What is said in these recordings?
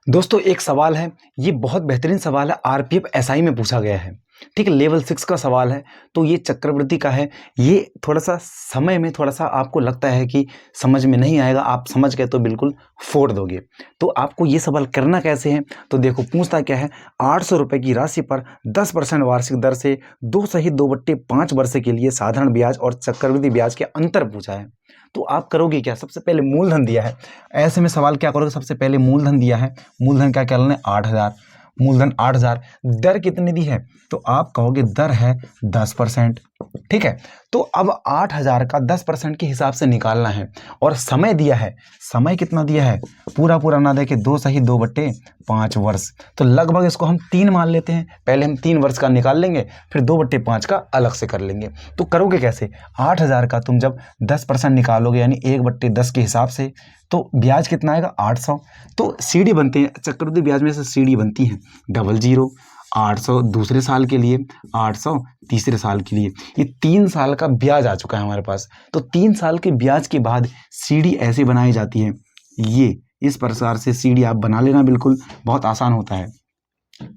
दोस्तों एक सवाल है, ये बहुत बेहतरीन सवाल है, आरपीएफ एसआई में पूछा गया है। ठीक है, लेवल 6 का सवाल है। तो ये चक्रवृद्धि का है। ये थोड़ा-सा समय में थोड़ा-सा आपको लगता है कि समझ में नहीं आएगा, आप समझ गए तो बिल्कुल फोड़ दोगे। तो आपको ये सवाल करना कैसे है? तो देखो पूछता क्या है, 800 रुपए की राशि पर 10% वार्षिक दर से 2 सहित 2/5 वर्ष के लिए साधारण ब्याज और चक्रवृद्धि ब्याज के अंतर पूछा है। तो आप करोगे क्या? सबसे पहले मूलधन दिया है, ऐसे में सवाल क्या करोगे? सबसे पहले मूलधन दिया है, मूलधन क्या लेना है? 8,000। मूलधन 8,000, दर कितनी दी है? तो आप कहोगे दर है 10%। ठीक है, तो अब 8,000 का 10% के हिसाब से निकालना है और समय दिया है। समय कितना दिया है? पूरा पूरा ना देके 2 सही 2/5 वर्ष। तो लगभग इसको हम 3 मान लेते हैं। पहले हम 3 वर्ष का निकाल लेंगे, फिर 2/5 का अलग से कर लेंगे। तो करोगे कैसे? 8,000 का तुम जब 10% निकालोगे यानी 1/10 के हिसाब से, तो ब्याज कितना आएगा? 800। तो सीढ़ी बनते हैं, चक्रवृद्धि ब्याज में से सीढ़ी बनती है 00, 800 दूसरे साल के लिए, 800 तीसरे साल के लिए। ये 3 साल का ब्याज आ चुका है हमारे पास। तो 3 साल के ब्याज के बाद सीढ़ी ऐसे बनाई जाती है, ये इस प्रकार से सीढ़ी आप बना लेना, बिल्कुल बहुत आसान होता है।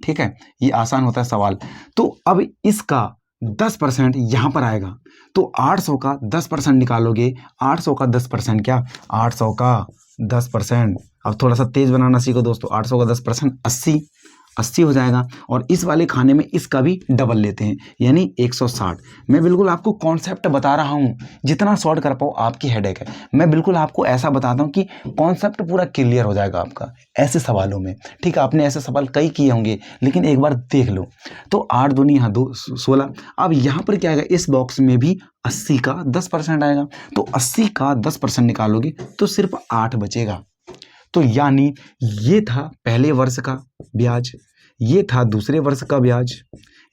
ठीक है, ये आसान होता है सवाल। तो अब इसका 10% यहाँ पर आएगा। तो 800 का 10% निकालोगे, 800 का 10% क्या? 800 का 10%, अब थोड़ा सा तेज बनाना सीखो दोस्तों। 800 का 10% 80, 80 हो जाएगा। और इस वाले खाने में इसका भी डबल लेते हैं यानी 160। मैं बिल्कुल आपको कॉन्सेप्ट बता रहा हूँ, जितना शॉर्ट कर पाओ आपकी हेडेक है। मैं बिल्कुल आपको ऐसा बताता हूँ कि कॉन्सेप्ट पूरा क्लियर हो जाएगा आपका ऐसे सवालों में। ठीक है, आपने ऐसे सवाल कई किए होंगे लेकिन एक बार देख लो। तो 8 दूनी यहाँ 2 16। अब यहाँ पर क्या आएगा? इस बॉक्स में भी 80 का 10% आएगा। तो 80 का 10% निकालोगे तो सिर्फ 8 बचेगा। तो यानी ये था पहले वर्ष का ब्याज, ये था दूसरे वर्ष का ब्याज,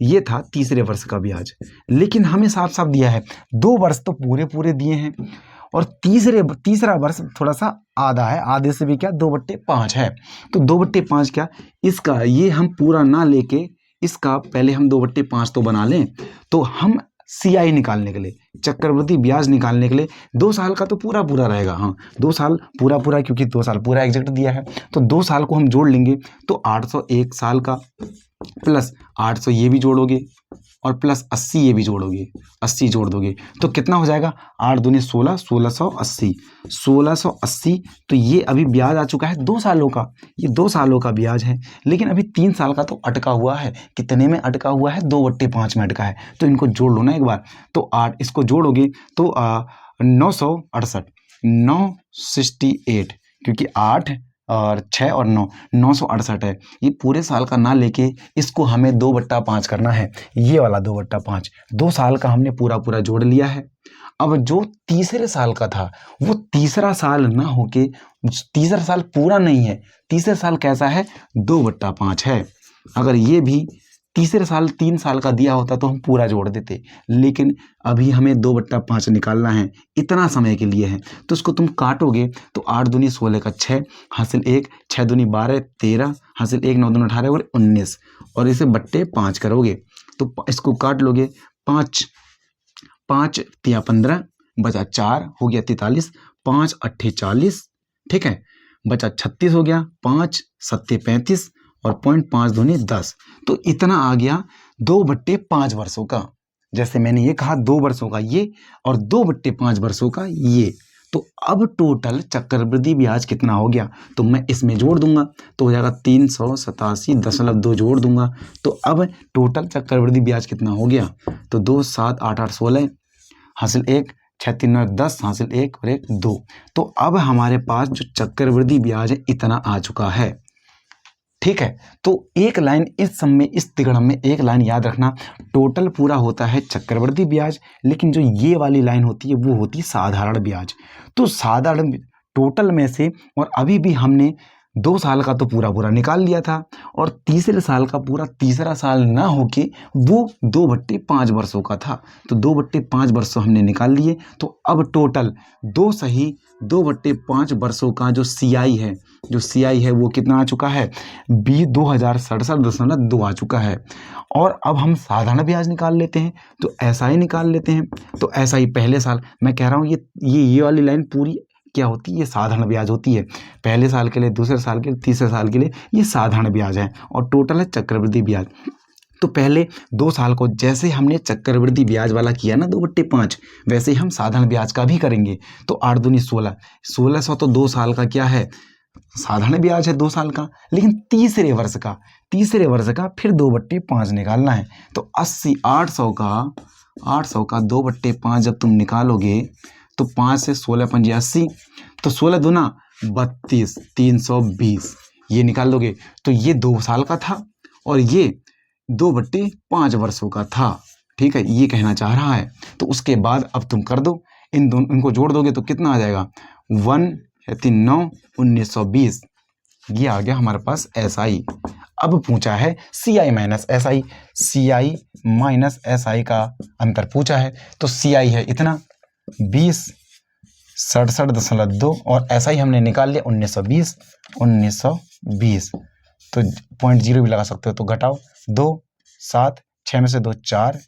ये था तीसरे वर्ष का ब्याज। लेकिन हमें साफ साफ दिया है 2 वर्ष तो पूरे पूरे दिए हैं और तीसरा वर्ष थोड़ा सा आधा है, आधे से भी क्या 2/5 है। तो 2/5 क्या, इसका ये हम पूरा ना लेके इसका पहले हम 2/5 तो बना लें। तो हम सीआई निकालने के लिए, चक्रवृद्धि ब्याज निकालने के लिए 2 साल का तो पूरा पूरा रहेगा। हाँ, 2 साल पूरा पूरा, क्योंकि 2 साल पूरा एग्जैक्ट दिया है। तो 2 साल को हम जोड़ लेंगे तो 800 एक साल का, प्लस 800 ये भी जोड़ोगे और प्लस 80 ये भी जोड़ोगे, 80 जोड़ दोगे तो कितना हो जाएगा? 8 दूनी 16, 1680, 1680। तो ये अभी ब्याज आ चुका है 2 सालों का, ये 2 सालों का ब्याज है। लेकिन अभी 3 साल का तो अटका हुआ है। कितने में अटका हुआ है? 2/5 में अटका है। तो इनको जोड़ लो ना एक बार। तो 8 इसको जोड़ोगे तो 968, 968, क्योंकि 8 और 6 और 9, 968 है। ये पूरे साल का ना लेके इसको हमें 2/5 करना है, ये वाला 2/5। 2 साल का हमने पूरा पूरा जोड़ लिया है। अब जो तीसरे साल का था वो तीसरा साल ना होके, तीसरा साल पूरा नहीं है, तीसरा साल कैसा है? 2/5 है। अगर ये भी तीसरे साल 3 साल का दिया होता तो हम पूरा जोड़ देते, लेकिन अभी हमें 2/5 निकालना है, इतना समय के लिए है। तो इसको तुम काटोगे तो 8 दूनी 16 का 6 हासिल 1, 6 दूनी 12, 13 हासिल 1, 9 दूनी 18 और 19, और इसे बट्टे 5 करोगे तो इसको काट लोगे। 5 5 तिया 15, बचा 4 हो गया 43, 5 अट्ठे 40। ठीक है, बचा 36 हो गया, 5 सत्ते 35 और 0.5 दूनी 10। तो इतना आ गया 2/5 वर्षों का। जैसे मैंने ये कहा 2 वर्षों का ये और 2/5 वर्षों का ये। तो अब टोटल चक्रवृद्धि ब्याज कितना हो गया? तो मैं इसमें जोड़ दूंगा तो हो जाएगा 387.2 जोड़ दूंगा। तो अब टोटल चक्रवृद्धि ब्याज कितना हो गया? तो 2 7 8 8 16 हासिल 1, 6 3 9 10 हासिल 1 और 1 2। तो अब हमारे पास जो चक्रवृद्धि ब्याज है इतना आ चुका है। ठीक है, तो एक लाइन इस सम में, इस तिगड़म में एक लाइन याद रखना, टोटल पूरा होता है चक्रवृद्धि ब्याज, लेकिन जो ये वाली लाइन होती है वो होती है साधारण ब्याज। तो साधारण टोटल में से, और अभी भी हमने 2 साल का तो पूरा पूरा निकाल लिया था और तीसरे साल का पूरा तीसरा साल ना होके वो 2/5 वर्षों का था। तो 2/5 वर्षों हमने निकाल लिए। तो अब टोटल 2 सही 2/5 वर्षों का जो सीआई है, जो सीआई है वो कितना आ चुका है? 2067.2 आ चुका है। और अब हम साधारण ब्याज निकाल लेते हैं, तो एसआई निकाल लेते हैं। तो एसआई पहले साल, मैं कह रहा हूँ ये वाली लाइन पूरी क्या होती है, ये साधारण ब्याज होती है। पहले साल के लिए, दूसरे साल के लिए, तीसरे साल के लिए ये साधारण ब्याज है और टोटल है चक्रवृद्धि ब्याज। तो पहले 2 साल को जैसे हमने चक्रवृद्धि ब्याज वाला किया ना 2/5, वैसे ही हम साधारण ब्याज का भी करेंगे। तो 8 दूनी 16, 1600 तो 2 साल का क्या है, साधारण ब्याज है 2 साल का। लेकिन तीसरे वर्ष का फिर 2/5 निकालना है। तो 80, 800 का 2/5 जब तुम निकालोगे तो 5 से 16 पंजे 80, तो 16 दूना 32, 320 ये निकाल दोगे। तो ये 2 साल का था और ये 2/5 वर्षों का था। ठीक है, ये कहना चाह रहा है। तो उसके बाद अब तुम कर दो, इनको जोड़ दोगे तो कितना आ जाएगा, 1 है 3 9 1920, ये आ गया हमारे पास SI। अब पूछा है CI minus SI, CI minus SI का अंतर पूछा है। तो CI है इतना 20, 67.2 और SI हमने निकाल लिया 1920। तो 0.0 भी लगा सकते हो, तो घटाओ 2, 7, 6 में से 2 4,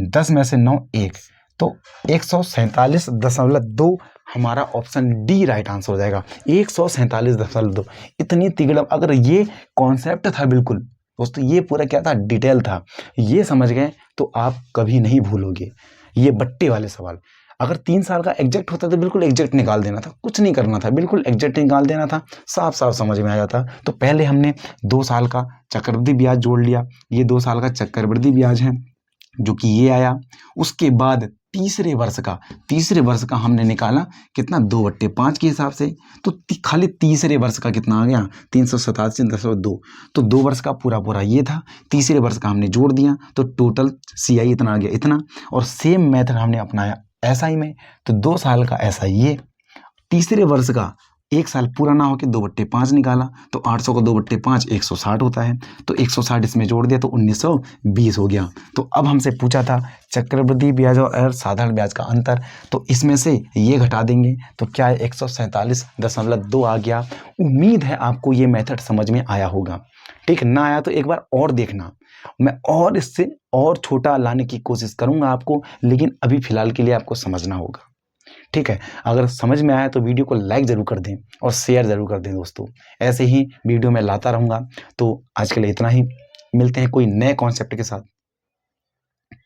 10 में से 9 1, तो 147.2 हमारा ऑप्शन डी राइट आंसर हो जाएगा। 147.2 इतनी तिगड़म, अगर ये कॉन्सेप्ट था बिल्कुल दोस्तों, ये पूरा क्या था, डिटेल था, ये समझ गए तो आप कभी नहीं भूलोगे। ये बट्टे वाले सवाल अगर 3 साल का एग्जैक्ट होता तो बिल्कुल एग्जैक्ट निकाल देना था, कुछ नहीं करना था, बिल्कुल एग्जैक्ट निकाल देना था, साफ साफ समझ में आ जाता। तो पहले हमने 2 साल का चक्रवृद्धि ब्याज जोड़ लिया, ये 2 साल का चक्रवृद्धि ब्याज है जो कि ये आया। उसके बाद तीसरे वर्ष का हमने निकाला कितना, 2/5 के हिसाब से। तो खाली तीसरे वर्ष का कितना आ गया, 387.2। तो 2 वर्ष का पूरा ये था, तीसरे वर्ष का हमने जोड़ दिया तो टोटल CI इतना आ गया इतना। और सेम मेथड हमने अपनाया SI में। तो 2 साल का SI ये, तीसरे वर्ष का 1 साल पूरा ना होकर 2/5 निकाला, तो 800 का 2/5 160 होता है। तो 160 इसमें जोड़ दिया तो 1920 हो गया। तो अब हमसे पूछा था चक्रवृद्धि ब्याज और साधारण ब्याज का अंतर, तो इसमें से ये घटा देंगे तो क्या है, 147.2 आ गया। उम्मीद है आपको ये मेथड समझ में आया होगा। ठीक, ना आया तो एक बार और देखना, मैं और इससे और छोटा लाने की कोशिश करूंगा आपको, लेकिन अभी फिलहाल के लिए आपको समझना होगा। ठीक है, अगर समझ में आया तो वीडियो को लाइक ज़रूर कर दें और शेयर ज़रूर कर दें दोस्तों। ऐसे ही वीडियो मैं लाता रहूँगा। तो आज के लिए इतना ही, मिलते हैं कोई नए कॉन्सेप्ट के साथ।